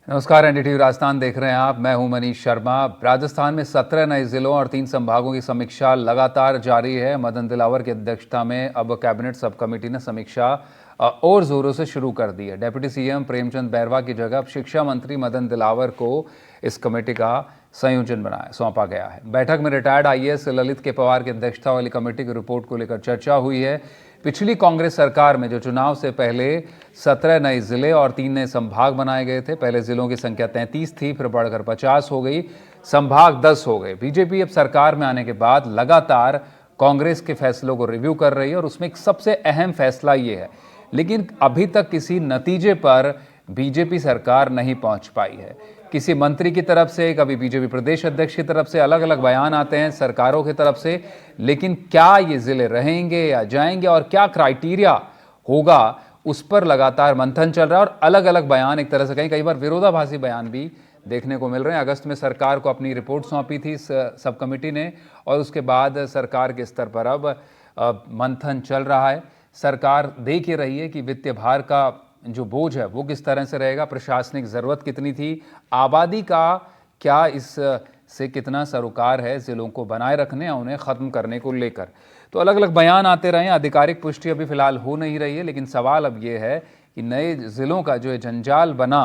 नमस्कार, एनडीटीवी राजस्थान देख रहे हैं आप। मैं हूं मनीष शर्मा। राजस्थान में 17 नए जिलों और 3 संभागों की समीक्षा लगातार जारी है। मदन दिलावर की अध्यक्षता में अब कैबिनेट सब कमेटी ने समीक्षा और जोरों से शुरू कर दी है। डिप्टी सीएम प्रेमचंद बैरवा की जगह अब शिक्षा मंत्री मदन दिलावर को इस कमेटी का संयोजन सौंपा गया है। बैठक में रिटायर्ड आईएएस ललित के पवार की अध्यक्षता वाली कमेटी की रिपोर्ट को लेकर चर्चा हुई है। पिछली कांग्रेस सरकार में जो चुनाव से पहले 17 नए जिले और 3 नए संभाग बनाए गए थे। पहले जिलों की संख्या 33 थी, फिर बढ़कर 50 हो गई, संभाग 10 हो गए। बीजेपी अब सरकार में आने के बाद लगातार कांग्रेस के फैसलों को रिव्यू कर रही है और उसमें एक सबसे अहम फैसला ये है, लेकिन अभी तक किसी नतीजे पर बीजेपी सरकार नहीं पहुंच पाई है। किसी मंत्री की तरफ से, कभी बीजेपी प्रदेश अध्यक्ष की तरफ से अलग अलग बयान आते हैं सरकारों की तरफ से, लेकिन क्या ये जिले रहेंगे या जाएंगे और क्या क्राइटेरिया होगा, उस पर लगातार मंथन चल रहा है। और अलग अलग बयान, एक तरह से कहीं कई बार विरोधाभासी बयान भी देखने को मिल रहे हैं। अगस्त में सरकार को अपनी रिपोर्ट सौंपी थी सब कमेटी ने, और उसके बाद सरकार के स्तर पर अब मंथन चल रहा है। सरकार देख ही रही है कि वित्तीय भार का जो बोझ है वो किस तरह से रहेगा, प्रशासनिक ज़रूरत कितनी थी, आबादी का क्या इस से कितना सरोकार है जिलों को बनाए रखने या उन्हें ख़त्म करने को लेकर। तो अलग अलग बयान आते रहे हैं। आधिकारिक पुष्टि अभी फ़िलहाल हो नहीं रही है, लेकिन सवाल अब ये है कि नए ज़िलों का जो जंजाल बना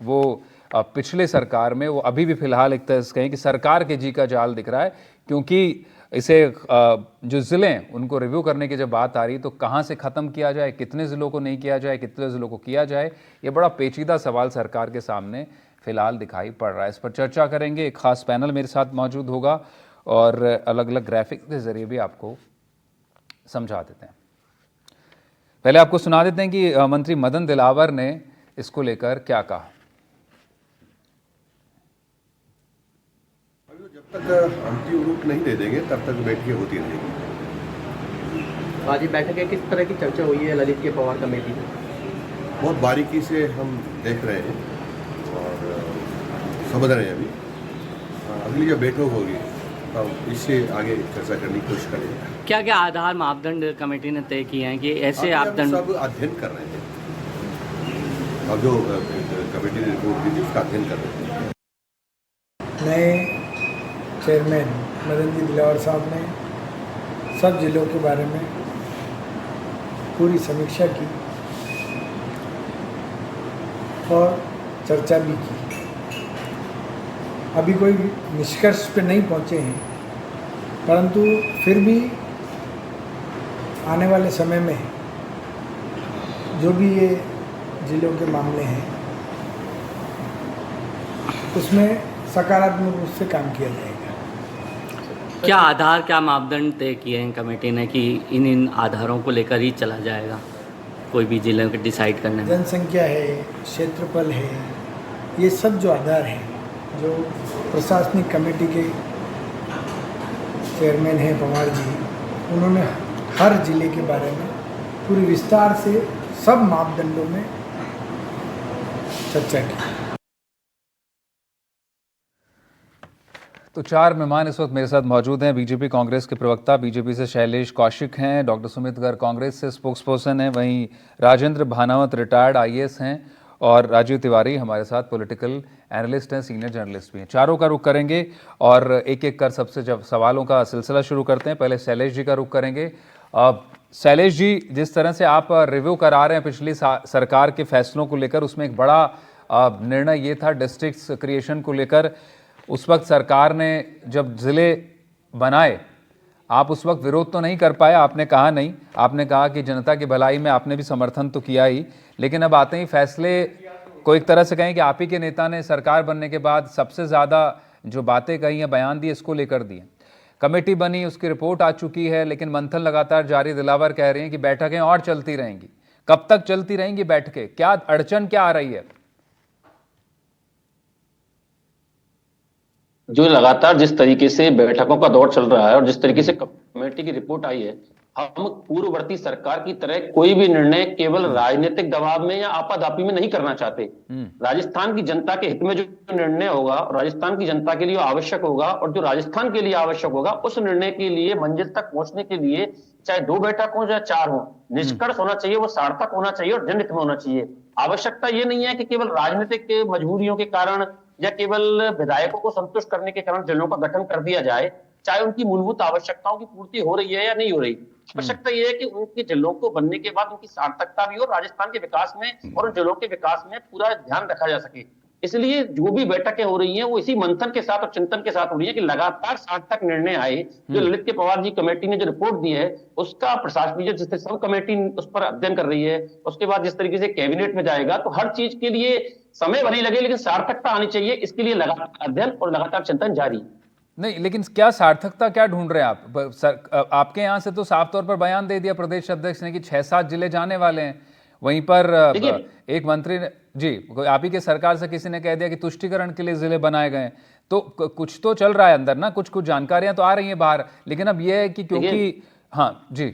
वो पिछले सरकार में, वो अभी भी फ़िलहाल एक तरह से कहें कि सरकार के जी का जाल दिख रहा है। क्योंकि इसे जो ज़िले हैं उनको रिव्यू करने की जब बात आ रही है तो कहाँ से ख़त्म किया जाए, कितने ज़िलों को नहीं किया जाए, कितने ज़िलों को किया जाए, ये बड़ा पेचीदा सवाल सरकार के सामने फ़िलहाल दिखाई पड़ रहा है। इस पर चर्चा करेंगे। एक ख़ास पैनल मेरे साथ मौजूद होगा और अलग अलग ग्राफिक के ज़रिए भी आपको समझा देते हैं। पहले आपको सुना देते हैं कि मंत्री मदन दिलावर ने इसको लेकर क्या कहा। जब तक अंतिम रूप नहीं दे देंगे तब तक बैठकें होती रहेंगी। आज ये बैठक है, किस तरह की चर्चा हुई है ललित के पवार कमेटी में? बहुत बारीकी से हम देख रहे हैं और समझ रहे हैं। अगली जब बैठक होगी तब इससे आगे चर्चा करने की कोशिश करेंगे। क्या क्या आधार मापदंड कमेटी ने तय किए हैं कि ऐसे मापदंड सब अध्ययन कर रहे हैं। अब जो कमेटी ने रिपोर्ट दी थी उसका अध्ययन कर रहे हैं। नए चेयरमैन मदन जी दिलावर साहब ने सब जिलों के बारे में पूरी समीक्षा की और चर्चा भी की। अभी कोई निष्कर्ष पे नहीं पहुंचे हैं, परंतु फिर भी आने वाले समय में जो भी ये जिलों के मामले हैं उसमें सकारात्मक रूप से काम किया जाएगा। क्या आधार, क्या मापदंड तय किए हैं कमेटी ने कि इन आधारों को लेकर ही चला जाएगा कोई भी जिले को डिसाइड करने में? जनसंख्या है, क्षेत्रफल है, ये सब जो आधार हैं, जो प्रशासनिक कमेटी के चेयरमैन हैं पवार जी, उन्होंने हर जिले के बारे में पूरी विस्तार से सब मापदंडों में चर्चा की। तो 4 मेहमान इस वक्त मेरे साथ मौजूद हैं। बीजेपी कांग्रेस के प्रवक्ता, बीजेपी से शैलेश कौशिक हैं, डॉक्टर सुमित गर्ग कांग्रेस से स्पोक्स पर्सन हैं, वहीं राजेंद्र भानावत रिटायर्ड आईएएस हैं और राजीव तिवारी हमारे साथ पॉलिटिकल एनालिस्ट हैं, सीनियर जर्नलिस्ट भी हैं। चारों का रुख करेंगे और एक एक कर सबसे जब सवालों का सिलसिला शुरू करते हैं। पहले शैलेश जी का रुख करेंगे। शैलेश जी, जिस तरह से आप रिव्यू करा रहे हैं पिछली सरकार के फैसलों को लेकर, उसमें एक बड़ा निर्णय ये था डिस्ट्रिक्ट्स क्रिएशन को लेकर। उस वक्त सरकार ने जब ज़िले बनाए, आप उस वक्त विरोध तो नहीं कर पाए, आपने कहा नहीं, आपने कहा कि जनता की भलाई में आपने भी समर्थन तो किया ही, लेकिन अब आते ही फैसले को एक तरह से कहें कि आप ही के नेता ने सरकार बनने के बाद सबसे ज़्यादा जो बातें कही हैं, बयान दिए, इसको लेकर दिए। कमेटी बनी, उसकी रिपोर्ट आ चुकी है, लेकिन मंथन लगातार जारी। दिलावर कह रहे हैं कि बैठकें और चलती रहेंगी। कब तक चलती रहेंगी बैठकें? क्या अड़चन क्या आ रही है? जो लगातार जिस तरीके से बैठकों का दौर चल रहा है और जिस तरीके से कमेटी की रिपोर्ट आई है, हम पूर्ववर्ती सरकार की तरह कोई भी निर्णय केवल राजनीतिक दबाव में या आपाधापी में नहीं करना चाहते। राजस्थान की जनता के हित में जो निर्णय होगा, राजस्थान की जनता के लिए आवश्यक होगा और जो राजस्थान के लिए आवश्यक होगा, उस निर्णय के लिए मंजिल तक पहुंचने के लिए चाहे 2 बैठक हो चाहे 4 हो, निष्कर्ष होना चाहिए, वो सार्थक होना चाहिए और जनहित में होना चाहिए। आवश्यकता ये नहीं है कि केवल राजनीतिक मजबूरियों के कारण या केवल विधायकों को संतुष्ट करने के कारण जिलों का गठन कर दिया जाए, चाहे उनकी मूलभूत आवश्यकताओं की पूर्ति हो रही है या नहीं हो रही। आवश्यकता यह है कि उनके जिलों को बनने के बाद उनकी सार्थकता भी हो, राजस्थान के विकास में और उन जिलों के विकास में पूरा ध्यान रखा जा सके। इसलिए जो भी बैठकें हो रही हैं वो इसी मंथन के साथ और चिंतन के साथ हो रही है कि लगातार सार्थक निर्णय आए। जो ललित के पवार जी कमेटी ने जो रिपोर्ट दी है उसका प्रशासनिक जिस सब कमेटी उस पर अध्ययन कर रही है, उसके बाद जिस तरीके से कैबिनेट में जाएगा, तो हर चीज के लिए समय भले लगे लेकिन सार्थकता आनी चाहिए। इसके लिए लगातार अध्ययन और लगातार चिंतन जारी। नहीं, लेकिन क्या सार्थकता क्या ढूंढ रहे हैं आप? आपके यहाँ से तो साफ तौर पर बयान दे दिया प्रदेश अध्यक्ष ने कि 6-7 जिले जाने वाले हैं। वहीं पर एक मंत्री ने जी, आप ही के सरकार से किसी ने कह दिया कि तुष्टीकरण के लिए जिले बनाए गए। तो कुछ तो चल रहा है अंदर ना, कुछ जानकारियां तो आ रही हैं बाहर, लेकिन अब यह है कि क्योंकि हाँ जी,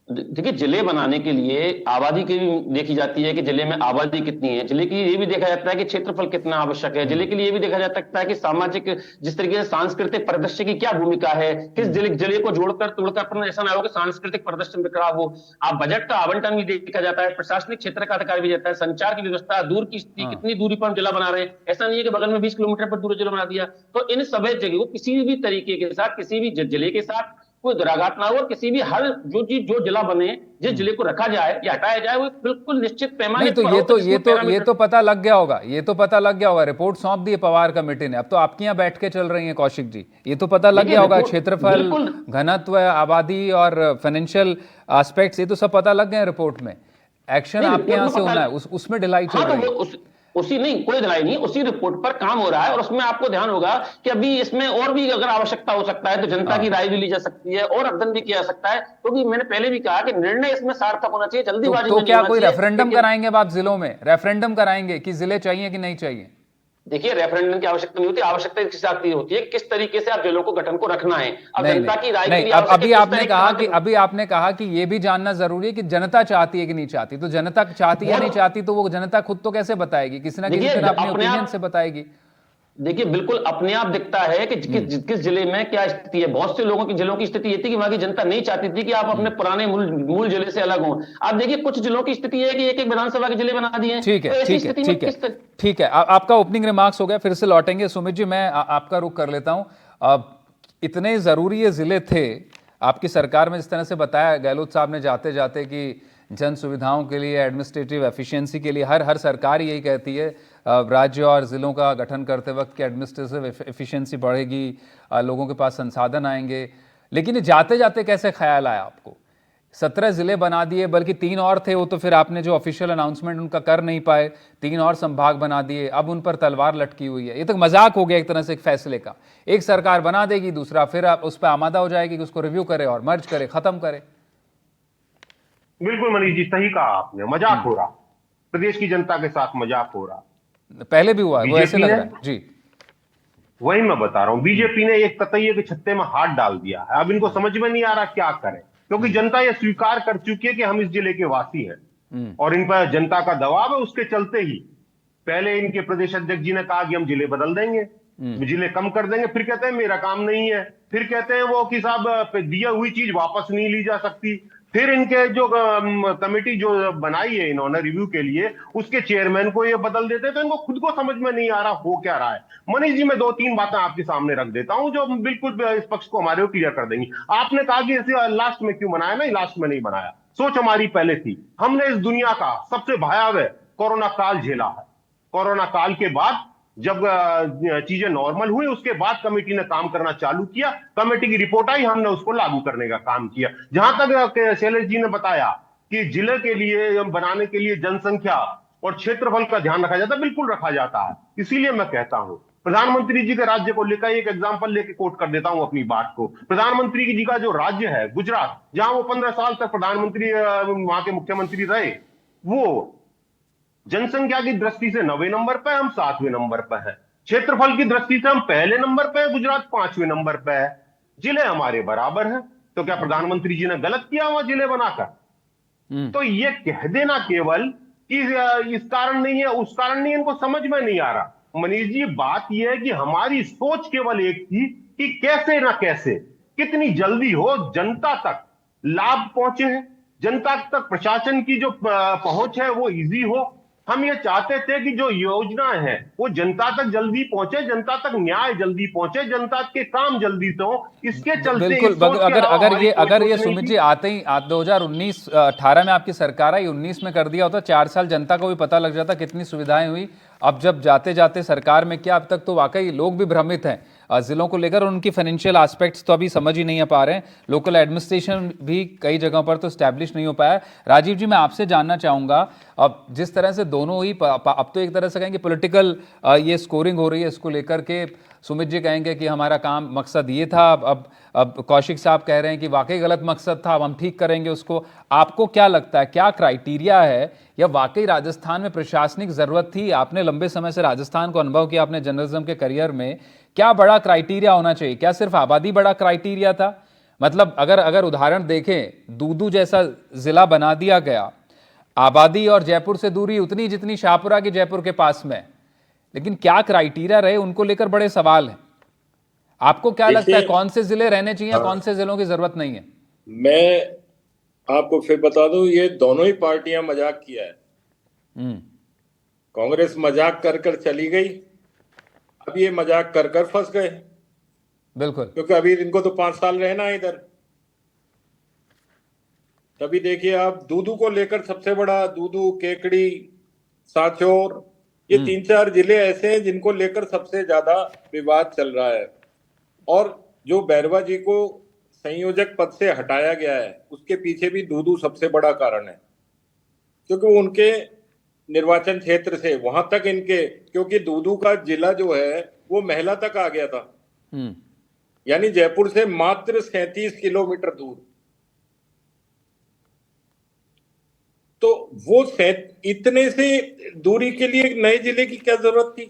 देखिए जिले बनाने के लिए आबादी की भी देखी जाती है कि जिले में आबादी कितनी है, जिले के लिए ये भी देखा जाता है कि क्षेत्रफल कितना आवश्यक है, जिले के लिए ये भी देखा जा सकता है कि सामाजिक जिस तरीके से सांस्कृतिक परिदृश्य की क्या भूमिका है, किस जिले को जोड़कर तोड़कर अपना ऐसा ना हो कि सांस्कृतिक परिदृश्य बिखरा हो। आप बजट का आवंटन भी देखा जाता है, प्रशासनिक क्षेत्र का अधिकार भी जाता है, संचार की व्यवस्था, दूर की स्थिति, कितनी दूरी पर हम जिला बना रहे हैं। ऐसा नहीं है कि बगल में 20 किलोमीटर पर दूर जिला बना दिया। तो इन सभी जगहों किसी भी तरीके के साथ, किसी भी जिले के साथ कोई दुराघात ना हो और किसी भी हर जो चीज जो जिला बने, जिस जिले को रखा जाए या हटाया जाए, वो बिल्कुल निश्चित पैमाने पर ये तो पता लग गया होगा, ये तो पता लग गया होगा। रिपोर्ट सौंप दी है पवार कमेटी ने, अब तो आपकी यहाँ बैठ के चल रही है कौशिक जी, ये तो पता लग गया होगा। क्षेत्रफल, घनत्व, आबादी और फाइनेंशियल एस्पेक्ट्स, ये तो सब पता लग गए रिपोर्ट में। एक्शन आपके यहाँ से होना है, उसमें ढिलाई चल रही है। उसी नहीं, कोई ढिलाई नहीं, उसी रिपोर्ट पर काम हो रहा है और उसमें आपको ध्यान होगा कि अभी इसमें और भी अगर आवश्यकता हो सकता है तो जनता की राय भी ली जा सकती है और अध्ययन भी किया जा सकता है, क्योंकि मैंने पहले भी कहा कि निर्णय इसमें सार्थक होना चाहिए, जल्दीबाजी तो क्या कोई रेफरेंडम कराएंगे अब आप जिलों में? रेफरेंडम कराएंगे कि जिले चाहिए कि नहीं चाहिए? देखिए रेफरेंडम की आवश्यकता नहीं होती, आवश्यकता किस बात की होती है, किस तरीके से आप जिलों को गठन को रखना है। अब जनता की राय के लिए अभी आपने कहा कि ये भी जानना जरूरी है कि जनता चाहती है कि नहीं चाहती। तो जनता चाहती है नहीं चाहती तो वो जनता खुद तो कैसे बताएगी? किसी ना किसी तरह अपने ओपिनियन से बताएगी। देखिए बिल्कुल अपने आप दिखता है कि किस जिले में क्या स्थिति है। बहुत से लोगों की जिलों की स्थिति ये थी कि वहां की जनता नहीं चाहती थी कि आप अपने पुराने मूल जिले से अलग हों। आप देखिए कुछ जिलों की स्थिति है कि एक विधानसभा के जिले बना दिए। ठीक है, आपका ओपनिंग रिमार्क्स हो गया, फिर से लौटेंगे। सुमित जी, मैं आपका रुख कर लेता हूं। इतने जरूरी ये जिले थे आपकी सरकार में, जिस तरह से बताया गहलोत साहब ने जाते जाते कि जन सुविधाओं के लिए, एडमिनिस्ट्रेटिव एफिशिएंसी के लिए, हर सरकार यही कहती है राज्य और ज़िलों का गठन करते वक्त कि एडमिनिस्ट्रेटिव एफिशिएंसी बढ़ेगी, लोगों के पास संसाधन आएंगे। लेकिन जाते जाते कैसे ख्याल आया आपको? 17 ज़िले बना दिए, बल्कि 3 और थे, वो तो फिर आपने जो ऑफिशियल अनाउंसमेंट उनका कर नहीं पाए, 3 और संभाग बना दिए, अब उन पर तलवार लटकी हुई है। ये तो मजाक हो गया एक तरह से एक फैसले का। एक सरकार बना देगी, दूसरा फिर आप उस पर आमादा हो जाएगी कि उसको रिव्यू करे और मर्ज करे, खत्म करे। बिल्कुल मनीष जी, सही कहा आपने, मजाक हो रहा, प्रदेश की जनता के साथ मजाक हो रहा। पहले भी हुआ है, वो ऐसे लग रहा है जी। वही मैं बता रहा हूं, बीजेपी ने एक ततैये के छत्ते में हाथ डाल दिया है। अब इनको समझ में नहीं आ रहा क्या करें, क्योंकि जनता ये स्वीकार कर चुकी है कि हम इस जिले के वासी हैं और इन पर जनता का दबाव है। उसके चलते ही पहले इनके प्रदेश अध्यक्ष जी ने कहा कि हम जिले बदल देंगे, जिले कम कर देंगे, फिर कहते हैं मेरा काम नहीं है, फिर कहते हैं वो कि साहब दिया हुई चीज वापस नहीं ली जा सकती। फिर इनके जो कमेटी जो बनाई है इन्होंने रिव्यू के लिए, उसके चेयरमैन को ये बदल देते हैं। तो इनको खुद को समझ में नहीं आ रहा हो क्या रहा है। मनीष जी, मैं 2-3 बातें आपके सामने रख देता हूं जो बिल्कुल इस पक्ष को हमारे को क्लियर कर देंगी। आपने कहा कि इसे लास्ट में क्यों बनाया? नहीं, लास्ट में नहीं बनाया, सोच हमारी पहले थी। हमने इस दुनिया का सबसे भयावह कोरोना काल झेला है। कोरोना काल के बाद जब चीजें नॉर्मल हुई, उसके बाद कमेटी ने काम करना चालू किया। कमेटी की रिपोर्ट आई, हमने उसको लागू करने का काम किया। जहां तक शैलेश जी ने बताया कि जिले के लिए बनाने के लिए जनसंख्या और क्षेत्रफल का ध्यान रखा जाता है, बिल्कुल रखा जाता है। इसीलिए मैं कहता हूं, प्रधानमंत्री जी के राज्य को लेकर एक एग्जांपल लेके कोट कर देता हूं अपनी बात को। प्रधानमंत्री जी का जो राज्य है गुजरात, जहां वो 15 साल तक प्रधानमंत्री वहां के मुख्यमंत्री रहे, वो जनसंख्या की दृष्टि से 9वें नंबर पे, हम 7वें नंबर पे है। क्षेत्रफल की दृष्टि से हम पहले नंबर पे है, गुजरात 5वें नंबर पे है। जिले हमारे बराबर हैं, तो क्या प्रधानमंत्री जी ने गलत किया वहां जिले बनाकर? तो ये कह देना केवल कि इस कारण नहीं है, उस कारण नहीं है, इनको समझ में नहीं आ रहा। मनीष जी, बात यह है कि हमारी सोच केवल एक थी कि कैसे ना कैसे, कितनी जल्दी हो जनता तक लाभ पहुंचे, जनता तक प्रशासन की जो पहुंच है वो इजी हो। हम ये चाहते थे कि जो योजना है वो जनता तक जल्दी पहुंचे, जनता तक न्याय जल्दी पहुंचे, जनता के काम जल्दी से हो। इसके चलते बिल्कुल। इस सोच के अगर अलावा अगर हमारी ये कोई अगर सोच ये नहीं सुमित थी। जी आते ही 2018 में आपकी सरकार आई, 19 में कर दिया होता, 4 साल जनता को भी पता लग जाता कितनी सुविधाएं हुई। अब जब जाते जाते सरकार में क्या, अब तक तो वाकई लोग भी भ्रमित हैं जिलों को लेकर, और उनकी फाइनेंशियल एस्पेक्ट्स तो अभी समझ ही नहीं आ पा रहे हैं। लोकल एडमिनिस्ट्रेशन भी कई जगहों पर तो स्टैब्लिश नहीं हो पाया है। राजीव जी, मैं आपसे जानना चाहूँगा, अब जिस तरह से दोनों ही अब तो एक तरह से कहेंगे पॉलिटिकल ये स्कोरिंग हो रही है इसको लेकर के, सुमित जी कहेंगे कि हमारा काम मकसद ये था, अब कौशिक साहब कह रहे हैं कि वाकई गलत मकसद था, अब हम ठीक करेंगे उसको। आपको क्या लगता है, क्या क्राइटेरिया है, या वाकई राजस्थान में प्रशासनिक जरूरत थी? आपने लंबे समय से राजस्थान को अनुभव किया अपने जर्नलिज्म के करियर में, क्या बड़ा क्राइटेरिया होना चाहिए? क्या सिर्फ आबादी बड़ा क्राइटेरिया था? मतलब अगर उदाहरण देखें, दूदू जैसा जिला बना दिया गया, आबादी और जयपुर से दूरी उतनी जितनी शाहपुरा की जयपुर के पास में, लेकिन क्या क्राइटेरिया रहे, उनको लेकर बड़े सवाल हैं। आपको क्या लगता है, कौन से जिले रहने चाहिए, कौन से जिलों की जरूरत नहीं है? मैं आपको फिर बता दूं, ये दोनों ही पार्टियां मजाक किया है। कांग्रेस मजाक कर कर चली गई, अब ये मजाक कर कर फंस गए। बिल्कुल, क्योंकि अभी इनको तो 5 साल रहना है इधर। तभी देखिए आप, दूदू को लेकर सबसे बड़ा, दूदू, केकड़ी, सांचौर, ये 3-4 जिले ऐसे हैं जिनको लेकर सबसे ज्यादा विवाद चल रहा है। और जो बैरवा जी को संयोजक पद से हटाया गया है, उसके पीछे भी दूदू सबसे बड़ा कारण है। क्योंकि वो उनके निर्वाचन क्षेत्र से वहां तक इनके, क्योंकि दूदू का जिला जो है वो महिला तक आ गया था, यानी जयपुर से मात्र 37 किलोमीटर दूर। तो वो इतने से दूरी के लिए नए जिले की क्या जरूरत थी?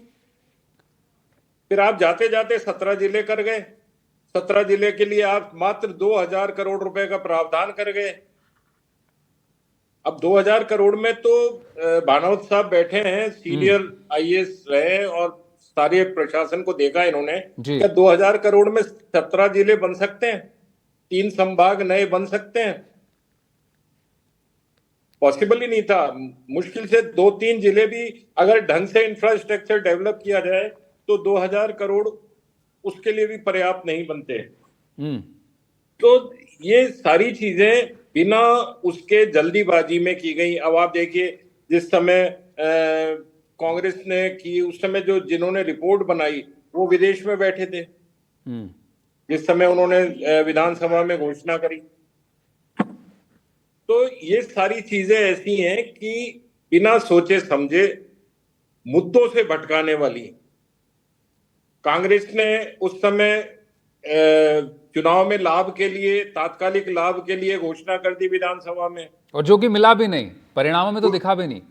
फिर आप जाते जाते 17 जिले कर गए। 17 जिले के लिए आप मात्र 2000 करोड़ रुपए का प्रावधान कर गए। अब 2000 करोड़ में तो भानवत साहब बैठे हैं, सीनियर आईएएस रहे और सारे प्रशासन को देखा इन्होंने। क्या 2000 करोड़ में 17 जिले बन सकते हैं? 3 संभाग नए बन सकते हैं? पॉसिबल ही नहीं था। मुश्किल से 2-3 जिले भी अगर ढंग से इंफ्रास्ट्रक्चर डेवलप किया जाए तो 2000 करोड़ उसके लिए भी पर्याप्त नहीं बनते। तो ये सारी चीजें बिना उसके जल्दीबाजी में की गई। अब आप देखिए, जिस समय कांग्रेस ने की, उस समय जो जिन्होंने रिपोर्ट बनाई वो विदेश में बैठे थे, जिस समय उन्होंने विधानसभा में घोषणा करी। तो ये सारी चीजें ऐसी हैं कि बिना सोचे समझे मुद्दों से भटकाने वाली। कांग्रेस ने उस समय चुनाव में लाभ के लिए, तात्कालिक लाभ के लिए घोषणा कर दी विधानसभा में, और जो कि मिला भी नहीं, परिणामों में तो दिखा भी नहीं,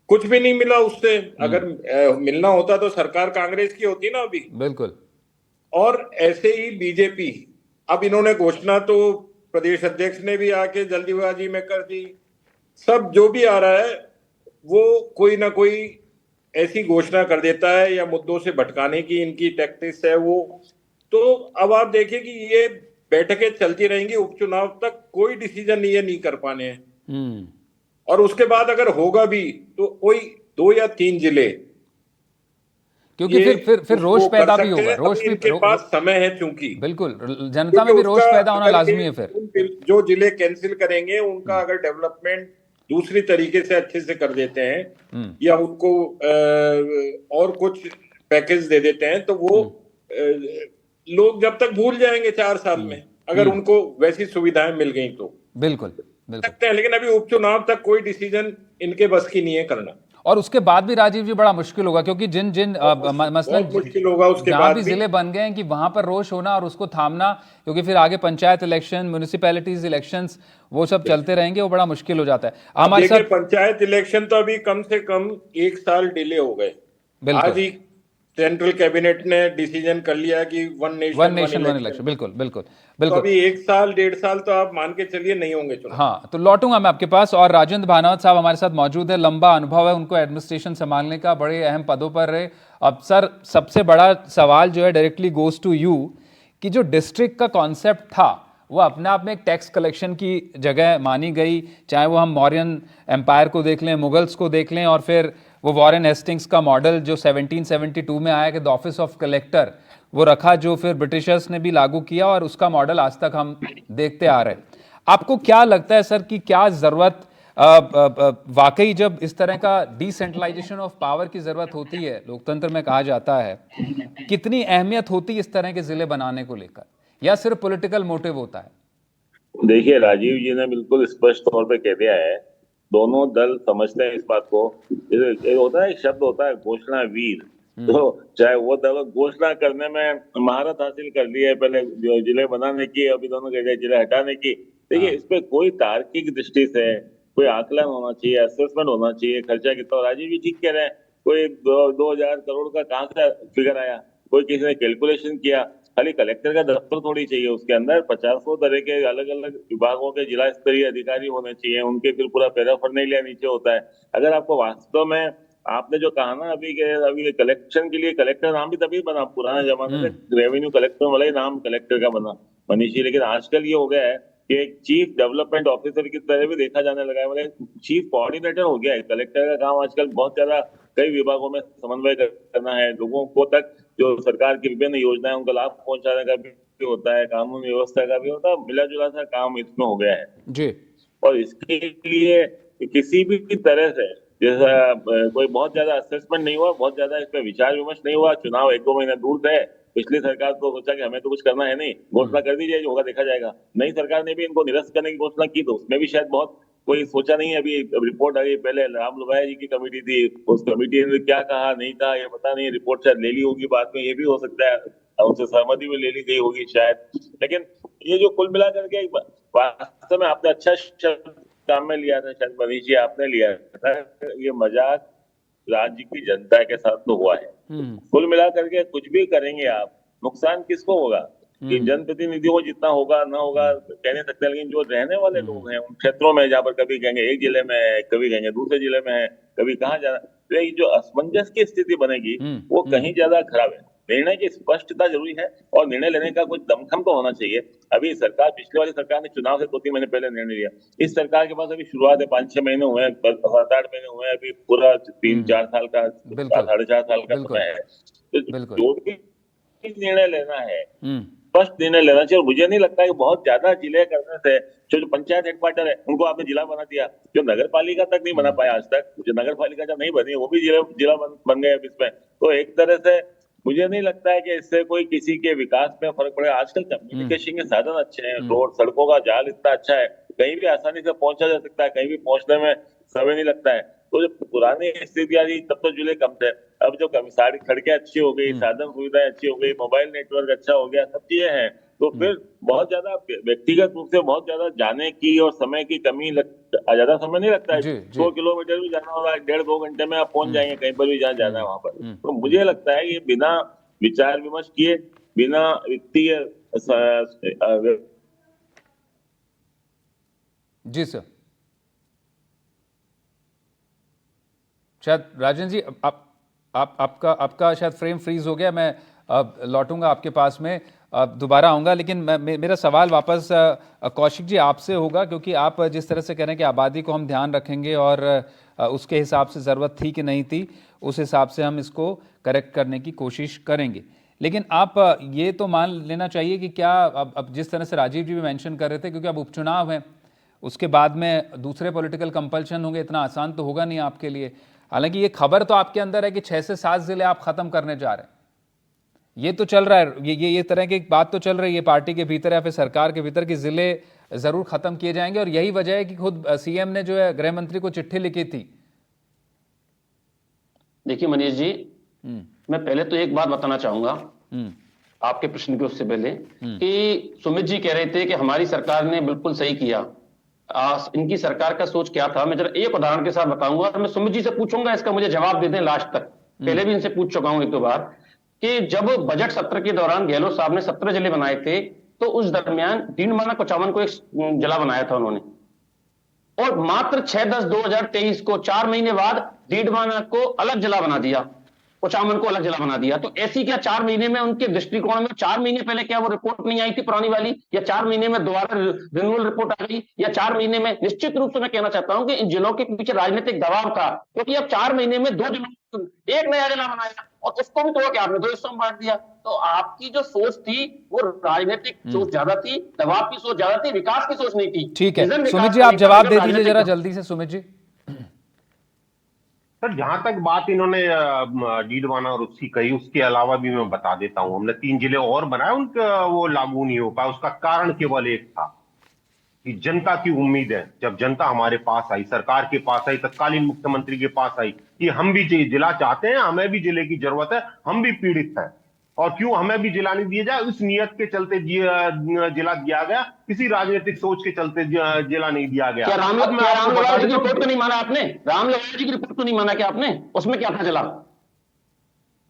कुछ भी नहीं मिला उससे। अगर मिलना होता तो सरकार कांग्रेस की होती ना अभी। बिल्कुल। और ऐसे ही बीजेपी, अब इन्होंने घोषणा तो प्रदेश अध्यक्ष ने भी आके जल्दीबाजी में कर दी। सब जो भी आ रहा है वो कोई ना कोई ऐसी घोषणा कर देता है, या मुद्दों से भटकाने की इनकी टैक्टिक्स है वो। तो अब आप देखिए कि ये बैठकें चलती रहेंगी, उपचुनाव तक कोई डिसीजन ये नहीं कर पाने हैं। और उसके बाद अगर होगा भी तो कोई 2 या 3 जिले, क्योंकि फिर रोष पैदा भी होगा। रोष भी, इनके पास समय है, चूंकि बिल्कुल जनता में भी रोष पैदा होना लाजमी है। फिर जो जिले कैंसिल करेंगे उनका अगर डेवलपमेंट दूसरी तरीके से अच्छे से कर देते हैं, या उनको और कुछ पैकेज दे देते हैं, तो वो लोग जब तक भूल जाएंगे 4 साल में, अगर उनको वैसी सुविधाएं मिल गई तो बिल्कुल सकते हैं। लेकिन अभी उपचुनाव तक कोई डिसीजन इनके बस की नहीं है करना। और उसके बाद भी राजीव जी बड़ा मुश्किल होगा, क्योंकि जिन मसलन मुश्किल होगा उसके बाद भी जिले बन गए हैं कि वहां पर रोष होना और उसको थामना, क्योंकि फिर आगे पंचायत इलेक्शन, म्युनिसिपैलिटीज इलेक्शंस, वो सब चलते रहेंगे, वो बड़ा मुश्किल हो जाता है। हमारे साथ पंचायत इलेक्शन तो अभी कम से कम 1 साल डिले हो गए। आज ही सेंट्रल कैबिनेट ने डिसीजन कर लिया कि one nation one nation one election, बिल्कुल बिल्कुल तो बिल्कुल। अभी 1 साल 1.5 साल तो आप मान के चलिए नहीं होंगे चुनाव। हाँ, तो लौटूंगा मैं आपके पास। और राजेंद्र भानावत साहब हमारे साथ मौजूद है, लंबा अनुभव है उनको एडमिनिस्ट्रेशन संभालने का, बड़े अहम पदों पर रहे। अब सर, सबसे बड़ा सवाल जो है डायरेक्टली गोज टू यू, कि जो डिस्ट्रिक्ट का कॉन्सेप्ट था वो अपने आप में एक टैक्स कलेक्शन की जगह मानी गई, चाहे वो हम मौर्यन एम्पायर को देख लें, मुगल्स को देख लें, और फिर वो वॉरेन हेस्टिंग्स का मॉडल जो 1772 में आया कि द ऑफिस ऑफ कलेक्टर वो रखा, जो फिर ब्रिटिशर्स ने भी लागू किया, और उसका मॉडल आज तक हम देखते आ रहे हैं। आपको क्या लगता है सर कि क्या ज़रूरत वाकई जब इस तरह का डिसेंट्रलाइजेशन ऑफ पावर की ज़रूरत होती है, लोकतंत्र में कहा जाता है, कितनी अहमियत होती है इस तरह के ज़िले बनाने को लेकर, या सिर्फ पॉलिटिकल मोटिव होता है? देखिए, राजीव जी ने बिल्कुल स्पष्ट तौर पे कह दिया है, दोनों दल समझते हैं इस बात को। एक होता है, एक शब्द होता है घोषणा वीर, तो चाहे वो दल घोषणा करने में महारत हासिल कर ली है पहले जो जिले बनाने की, अभी दोनों के जिले हटाने की। देखिए, इस पे कोई तार्किक दृष्टि से कोई आकलन होना चाहिए, असेसमेंट होना चाहिए, खर्चा कितना। राजीव जी ठीक कह रहे हैं, कोई 2,000 करोड़ का कहाँ से फिगर आया, कोई किसी ने कैलकुलेशन किया? खाली कलेक्टर का दफ्तर थोड़ी चाहिए, उसके अंदर 50 तरह के अलग अलग विभागों के जिला स्तरीय अधिकारी होने चाहिए, उनके फिर पूरा पैराफर्नेलिया नीचे होता है। अगर आपको वास्तव में, आपने जो कहा ना अभी कलेक्शन के लिए कलेक्टर नाम भी तभी बना, पुराना जमाने में रेवेन्यू कलेक्टर वाला ही नाम कलेक्टर का बना मनीषी, लेकिन आजकल ये हो गया है कि एक चीफ डेवलपमेंट ऑफिसर की तरह भी देखा जाने लगा है, मतलब चीफ कोऑर्डिनेटर हो गया है। कलेक्टर का काम आजकल बहुत ज्यादा कई विभागों में समन्वय करना है, लोगों को तक जो सरकार की विभिन्न योजनाएं उनका लाभ पहुंचाने का भी होता है, कानून व्यवस्था का भी होता है, मिला जुला सा काम इसमें हो गया है जी। और इसके लिए किसी भी तरह से जैसा कोई बहुत ज्यादा असेसमेंट नहीं हुआ, बहुत ज्यादा इस पर विचार विमर्श नहीं हुआ। चुनाव 1-2 महीने दूर थे, पिछली सरकार को सोचा कि हमें तो कुछ करना है नहीं, घोषणा कर दी जाए, जो होगा देखा जाएगा। नई सरकार ने भी इनको निरस्त करने की घोषणा की, तो उसमें भी शायद बहुत कोई सोचा नहीं है। अभी रिपोर्ट आ गई, पहले राम लुबाया जी की कमेटी थी, उस कमेटी ने क्या कहा नहीं कहा ये पता नहीं, रिपोर्ट शायद ले ली होगी बाद में, ये भी हो सकता है उनसे सहमति में ले ली गई होगी शायद। लेकिन ये जो कुल मिलाकर के वास्तव में आपने अच्छा शब्द काम में लिया था, शायद मनीष जी आपने लिया था, ये मजाक राज्य की जनता के साथ तो हुआ है। कुल मिलाकर के कुछ भी करेंगे आप, नुकसान किसको होगा? कि जनप्रतिनिधियों को जितना होगा ना होगा कह नहीं सकते, लेकिन जो रहने वाले लोग हैं उन क्षेत्रों में, जहाँ पर कभी कहेंगे एक जिले में है, कभी कहेंगे दूसरे जिले में है, कभी कहाँ जाना, तो ये जो असमंजस की स्थिति बनेगी वो कहीं ज्यादा खराब है। निर्णय की स्पष्टता जरूरी है और निर्णय लेने का कुछ दमखम तो होना चाहिए। अभी सरकार, पिछले वाली सरकार ने चुनाव से 2-3 महीने पहले निर्णय लिया, इस सरकार के पास अभी शुरुआत है, 5-6 महीने हुए हैं, 7-8 महीने हुए हैं, अभी पूरा 3-4 साल का, 4.5 साल का समय है। तो जो भी निर्णय लेना है स्पष्ट निर्णय लेना चाहिए। और मुझे नहीं लगता कि बहुत ज्यादा जिले करने से, जो पंचायत हेडक्वार्टर है उनको आपने जिला बना दिया, जो नगर पालिका तक नहीं बना पाया आज तक, जो नगर पालिका जब नहीं बनी वो भी जिला बन गए अब इसमें। तो एक तरह से मुझे नहीं लगता है कि इससे कोई किसी के विकास में फर्क पड़ेगा। आजकल कम्युनिकेशन के साधन अच्छे हैं, रोड सड़कों का जाल इतना अच्छा है, कहीं भी आसानी से पहुंचा जा सकता है, कहीं भी पहुंचने में समय नहीं लगता है। तो जो पुरानी स्थिति थी तब तो जिले कम थे, अब जो सारी सड़कें अच्छी हो गई, साधन सुविधाएं अच्छी हो गई, मोबाइल नेटवर्क अच्छा हो गया, सब चीजें हैं, तो फिर बहुत ज्यादा व्यक्तिगत रूप से बहुत ज्यादा जाने की और समय की कमी ज्यादा समय नहीं लगता है। 100 किलोमीटर भी जाना होगा 1.5-2 घंटे में आप पहुंच जाएंगे कहीं पर भी जहाँ जाना है वहां पर। तो मुझे लगता है ये बिना विचार विमर्श किए, बिना वित्तीय जी सर, शायद राजन जी आपका शायद फ्रेम फ्रीज हो गया, मैं लौटूंगा आपके पास में, दोबारा आऊँगा, लेकिन मेरा सवाल वापस कौशिक जी आपसे होगा, क्योंकि आप जिस तरह से कह रहे हैं कि आबादी को हम ध्यान रखेंगे और उसके हिसाब से ज़रूरत थी कि नहीं थी, उस हिसाब से हम इसको करेक्ट करने की कोशिश करेंगे। लेकिन आप ये तो मान लेना चाहिए कि क्या अब जिस तरह से राजीव जी भी मेंशन कर रहे थे, क्योंकि अब उपचुनाव हैं, उसके बाद में दूसरे पॉलिटिकल कंपल्शन होंगे, इतना आसान तो होगा नहीं आपके लिए। हालांकि ये खबर तो आपके अंदर है कि 6 से 7 जिले आप खत्म करने जा रहे हैं, ये तो चल रहा है, ये तरह की बात तो चल रही है पार्टी के भीतर या फिर सरकार के भीतर कि जिले जरूर खत्म किए जाएंगे, और यही वजह है कि खुद सीएम ने जो है गृह मंत्री को चिट्ठी लिखी थी। देखिए मनीष जी, मैं पहले तो एक बात बताना चाहूंगा आपके प्रश्न के उससे पहले, कि सुमित जी कह रहे थे कि हमारी सरकार ने बिल्कुल सही किया, इनकी सरकार का सोच क्या था। मैं जरा एक उदाहरण के साथ बताऊंगा और मैं सुमित जी से पूछूंगा, इसका मुझे जवाब दे दें लास्ट तक। पहले भी इनसे पूछ चुका हूं 1-2 बार। कि जब बजट सत्र के दौरान गहलोत साहब ने 17 जिले बनाए थे, तो उस दरमियान डीडमाना कुचामन को एक जिला बनाया था उन्होंने, और मात्र 6/10/2023 को 4 महीने बाद डीडमाना को अलग जिला बना दिया, कुचामन को अलग जिला बना दिया। तो ऐसी क्या 4 महीने में उनके दृष्टिकोण में 4 महीने पहले क्या वो रिपोर्ट नहीं आई थी पुरानी वाली, या 4 महीने में दोबारा रिन्यूअल रिपोर्ट आ गई, या 4 महीने में? निश्चित रूप से मैं कहना चाहता हूं कि इन जिलों के पीछे राजनीतिक दबाव था, क्योंकि अब 4 महीने में 2 जिलों एक नया जिला बनाया और उसको भी तोड़ के आपने 2 हिस्सों में बांट दिया। तो आपकी जो सोच थी वो राजनीतिक सोच ज्यादा थी, दबाव की सोच ज्यादा थी, विकास की सोच नहीं थी। ठीक है, विजन सुमित विकास जी का आप नहीं था, जवाब विजन दे दीजिए राजनीतिक जरा था। जल्दी से, सुमित जी। सर, जहां तक बात इन्होंने डीडवाना और उसकी कही, उसके अलावा भी मैं बता देता हूं, हमने 3 जिले और बनाए, उनका वो लागू नहीं हो पाया। उसका कारण केवल एक था कि जनता की उम्मीद है, जब जनता हमारे पास आई, सरकार के पास आई, तत्कालीन मुख्यमंत्री के पास आई कि हम भी जिला चाहते हैं, हमें भी जिले की जरूरत है, हम भी पीड़ित हैं, और क्यों हमें भी जिला नहीं दिया जाए, उस नियत के चलते जिला दिया गया, किसी राजनीतिक सोच के चलते जिला नहीं दिया गया। क्या अब मैं आपको राम बता लोहार जी की देता रिपोर्ट हूं, को नहीं माना आपने? राम लोहार जी की रिपोर्ट को नहीं माना क्या आपने? उसमें क्या था जिला?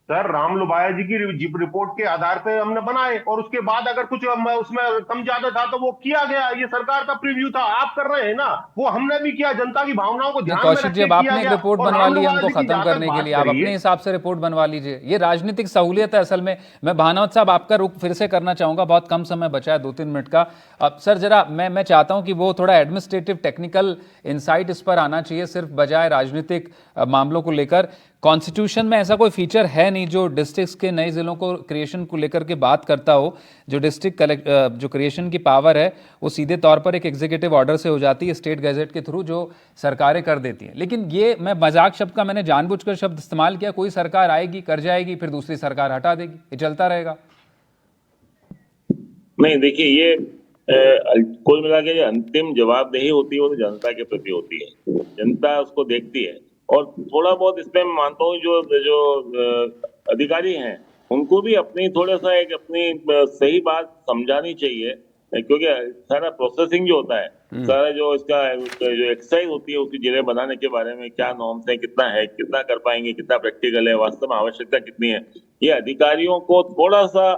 सर, राम लोबाया जी की रिपोर्ट के आधार पे हमने बनाए, और उसके बाद अगर कुछ उसमें कम ज्यादा था तो वो किया गया। ये सरकार का प्रीव्यू था, आप कर रहे हैं ना, वो हमने भी किया, जनता की भावनाओं को ध्यान में कौशिक रख जी, के अब किया आपने एक गया। रिपोर्ट और बनवा राम ली है लोबाया हमको जी की खत्म जहां तक करने के बात लिए, आप करिए, अपने हिसाब से रिपोर्ट बनवा लीजिए। ये राजनीतिक सहूलियत है असल में। मैं भानवत साहब आपका रुख फिर से करना चाहूंगा, बहुत कम समय बचा है, 2-3 मिनट का। अब सर जरा मैं चाहता हूं कि वो थोड़ा एडमिनिस्ट्रेटिव टेक्निकल इंसाइट इस पर आना चाहिए, सिर्फ बजाय राजनीतिक मामलों को लेकर। कॉन्स्टिट्यूशन में ऐसा कोई फीचर है नहीं जो डिस्ट्रिक्ट्स के नए जिलों को क्रिएशन को लेकर के बात करता हो। जो डिस्ट्रिक्ट जो क्रिएशन की पावर है वो सीधे तौर पर एक एग्जीक्यूटिव ऑर्डर से हो जाती है, स्टेट गैजेट के थ्रू जो सरकारें कर देती हैं। लेकिन ये मैं मजाक शब्द का मैंने जानबूझकर शब्द इस्तेमाल किया, कोई सरकार आएगी कर जाएगी, फिर दूसरी सरकार हटा देगी, ये चलता रहेगा। नहीं, देखिए, ये कुल मिला के जो अंतिम जवाबदेही होती है वो तो जनता के प्रति होती है, जनता उसको देखती है। और थोड़ा बहुत इसमें मैं मानता हूँ जो अधिकारी हैं उनको भी अपनी थोड़ा सा एक अपनी सही बात समझानी चाहिए, क्योंकि सारा प्रोसेसिंग जो होता है, सारा जो इसका जो एक्सरसाइज होती है उसकी जिले बनाने के बारे में क्या नॉर्म्स है, कितना कर पाएंगे, कितना प्रैक्टिकल है, वास्तव में आवश्यकता कितनी है, ये अधिकारियों को थोड़ा सा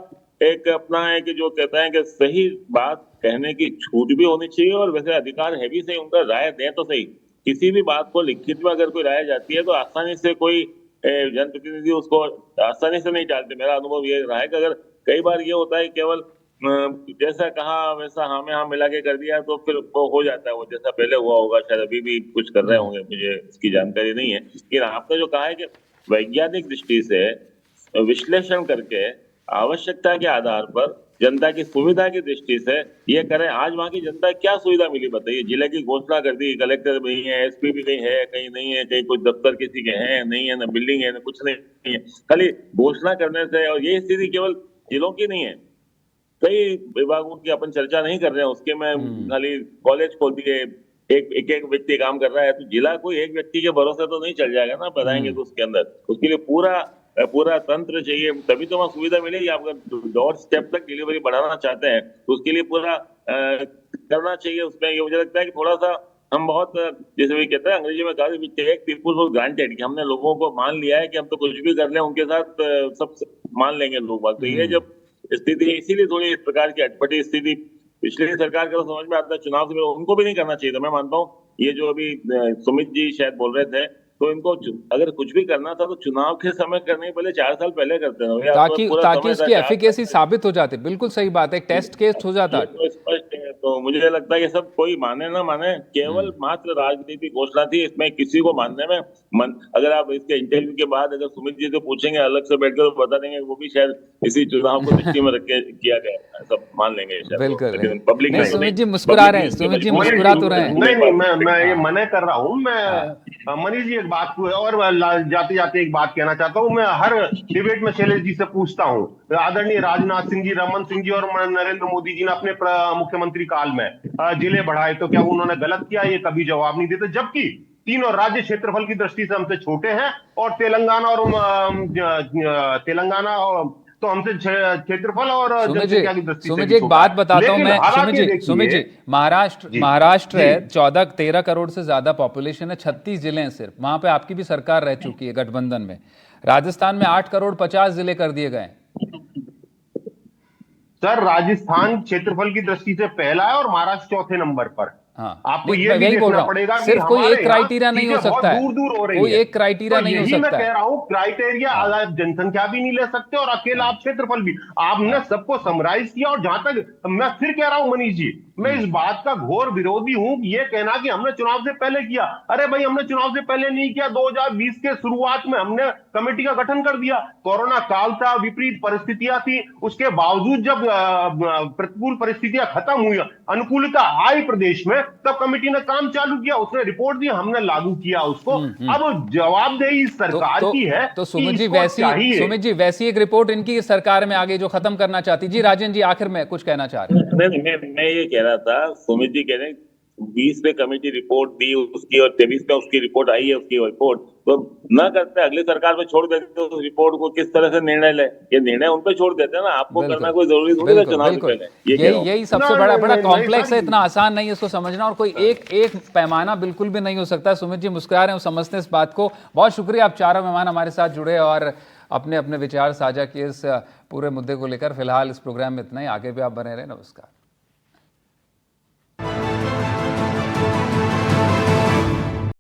एक अपना है कि जो कहता है कि सही बात कहने की छूट भी होनी चाहिए। और वैसे अधिकार है भी सही, उनका राय दें तो सही। किसी भी बात को लिखित में अगर कोई राय जाती है तो आसानी से कोई जनप्रतिनिधि उसको आसानी से नहीं टालते। मेरा अनुभव ये रहा है कि अगर कई बार ये होता है केवल जैसा कहा वैसा हाँ में हाँ मिला के कर दिया तो फिर वो हो जाता है, वो जैसा पहले हुआ होगा, शायद अभी भी कुछ कर रहे होंगे, मुझे इसकी जानकारी नहीं है। लेकिन आपने जो कहा है कि वैज्ञानिक दृष्टि से विश्लेषण करके आवश्यकता के आधार पर जनता की सुविधा की दृष्टि से ये करें। आज वहां की जनता क्या सुविधा मिली बताइए? जिले की घोषणा कर दी, कलेक्टर नहीं है, एसपी भी कहीं है, कहीं नहीं है, कहीं कुछ दफ्तर किसी के हैं नहीं है, ना बिल्डिंग है, ना कुछ नहीं है, खाली घोषणा करने से। और ये स्थिति केवल जिलों की नहीं है, कई विभागों की अपन चर्चा नहीं कर रहे हैं, उसके में खाली कॉलेज खोल दिए, एक व्यक्ति काम कर रहा है, तो जिला कोई एक व्यक्ति के भरोसे तो नहीं चल जाएगा ना, बताएंगे तो उसके अंदर उसके लिए पूरा तंत्र चाहिए, तभी तो वहाँ सुविधा मिलेगी। आप अगर डोर स्टेप तक डिलीवरी बढ़ाना चाहते हैं तो उसके लिए पूरा करना चाहिए। उसमें ये मुझे लगता है कि थोड़ा सा हम बहुत, जैसे भी कहते हैं अंग्रेजी में कहा, we take people for granted, कि हमने लोगों को मान लिया है कि हम तो कुछ भी कर लें उनके साथ सब मान लेंगे लोग बात। तो ये जब स्थिति है, इसीलिए थोड़ी इस प्रकार की अटपटी स्थिति पिछली सरकार का समझ में आता है। चुनाव से उनको भी नहीं करना चाहिए था, मैं मानता हूँ। ये जो अभी सुमित जी शायद बोल रहे थे, तो इनको अगर कुछ भी करना था तो चुनाव के समय करने पहले 4 साल पहले करते हैं, ताकि इसकी एफिकेसी साबित हो जाती। बिल्कुल सही बात है, एक टेस्ट केस हो जाता है। तो स्पष्ट है। तो मुझे लगता है कि सब कोई माने ना माने, केवल मात्र राजनीतिक घोषणा थी, इसमें किसी को मानने में अगर आप इसके इंटरव्यू के बाद अगर सुमित जी से पूछेंगे अलग से बैठकर तो बता देंगे वो भी शायद इसी चुनाव को दृष्टि में रख के किया गया, सब मान लेंगे। बिल्कुल, पब्लिक नहीं, सुमित जी मुस्कुरा रहे हैं, सुमित जी मुस्कुरा तो रहे हैं। नहीं, मैं ये मना कर रहा हूँ। मैं मनीष जी एक बात को और जाते जाते एक बात कहना चाहता हूँ। मैं हर डिबेट में शैलेश जी से पूछता हूँ, आदरणीय राजनाथ सिंह जी, रमन सिंह जी और नरेंद्र मोदी जी ने अपने मुख्यमंत्री काल में जिले बढ़ाए, तो क्या उन्होंने गलत किया? ये कभी जवाब नहीं देते, जबकि तीनों राज्य क्षेत्रफल की दृष्टि से हमसे छोटे हैं और तेलंगाना और तो हमसे क्षेत्रफल और जनसंख्या की दृष्टि से सुमित भी जी एक छोटा बात है। बताता हूं लेकिन मैं, हालांकि सुमित जी देखिए, महाराष्ट्र है, जी। 14-13 करोड़ से ज्यादा पॉपुलेशन है, 36 जिले हैं सिर्फ, वहां पे आपकी भी सरकार रह चुकी है गठबंधन में। राजस्थान में 8 करोड़ 50 जिले कर दिए गए। सर राजस्थान क्षेत्रफल की दृष्टि से पहला है और महाराष्ट्र चौथे नंबर पर। हाँ, आपको नहीं, ये मैं भी वही बोल देखना रहा हूँ, पड़ेगा कि सिर्फ कोई हमारे एक क्राइटेरिया नहीं हो चीजें बहुत सकता है, दूर दूर हो रही कोई है। एक क्राइटेरिया तो नहीं हो यही मैं सकता कह है। रहा हूँ, क्राइटेरिया आप जनसंख्या भी नहीं ले सकते और अकेला आप क्षेत्रफल भी। आपने सबको समराइज किया। और जहां तक मैं फिर कह रहा हूं मनीष जी, मैं इस बात का घोर विरोधी हूं ये कहना कि हमने चुनाव से पहले किया। अरे भाई हमने चुनाव से पहले नहीं किया। 2020 के शुरुआत में हमने कमेटी का गठन कर दिया। कोरोना काल था, विपरीत परिस्थितियां थी, उसके बावजूद जब प्रतिकूल परिस्थितियां खत्म हुई, अनुकूलता आई प्रदेश में, तब कमेटी ने काम चालू किया, उसने रिपोर्ट दी, हमने लागू किया उसको। अब जवाबदेही इस सरकार की है तो कि सुमित जी इसको चाहिए। वैसी एक रिपोर्ट इनकी सरकार में आगे जो खत्म करना चाहती। जी राजन जी आखिर में कुछ कहना चाह रहे हैं। मैं ये कह रहा था, सुमित जी कह रहे हैं 20 में कमेटी रिपोर्ट दी उसकी और 23 में उसकी रिपोर्ट आई है, उसकी रिपोर्ट तो न करते, अगली सरकार में छोड़ देते उस रिपोर्ट को, किस तरह से निर्णय ले, ये निर्णय उन पे छोड़ देते हैं ना, आपको करना कोई जरूरी थोड़ी है चुनाव से पहले। यही सबसे बड़ा कॉम्प्लेक्स है, इतना आसान नहीं है इसको समझना, और कोई एक पैमाना बिल्कुल भी नहीं हो सकता। सुमित जी मुस्कुरा रहे हैं, समझते हैं इस बात को। बहुत शुक्रिया, आप चारों मेहमान हमारे साथ जुड़े और अपने अपने विचार साझा किए इस पूरे मुद्दे को लेकर। फिलहाल इस प्रोग्राम में इतना ही, आगे भी आप बने रहे। नमस्कार।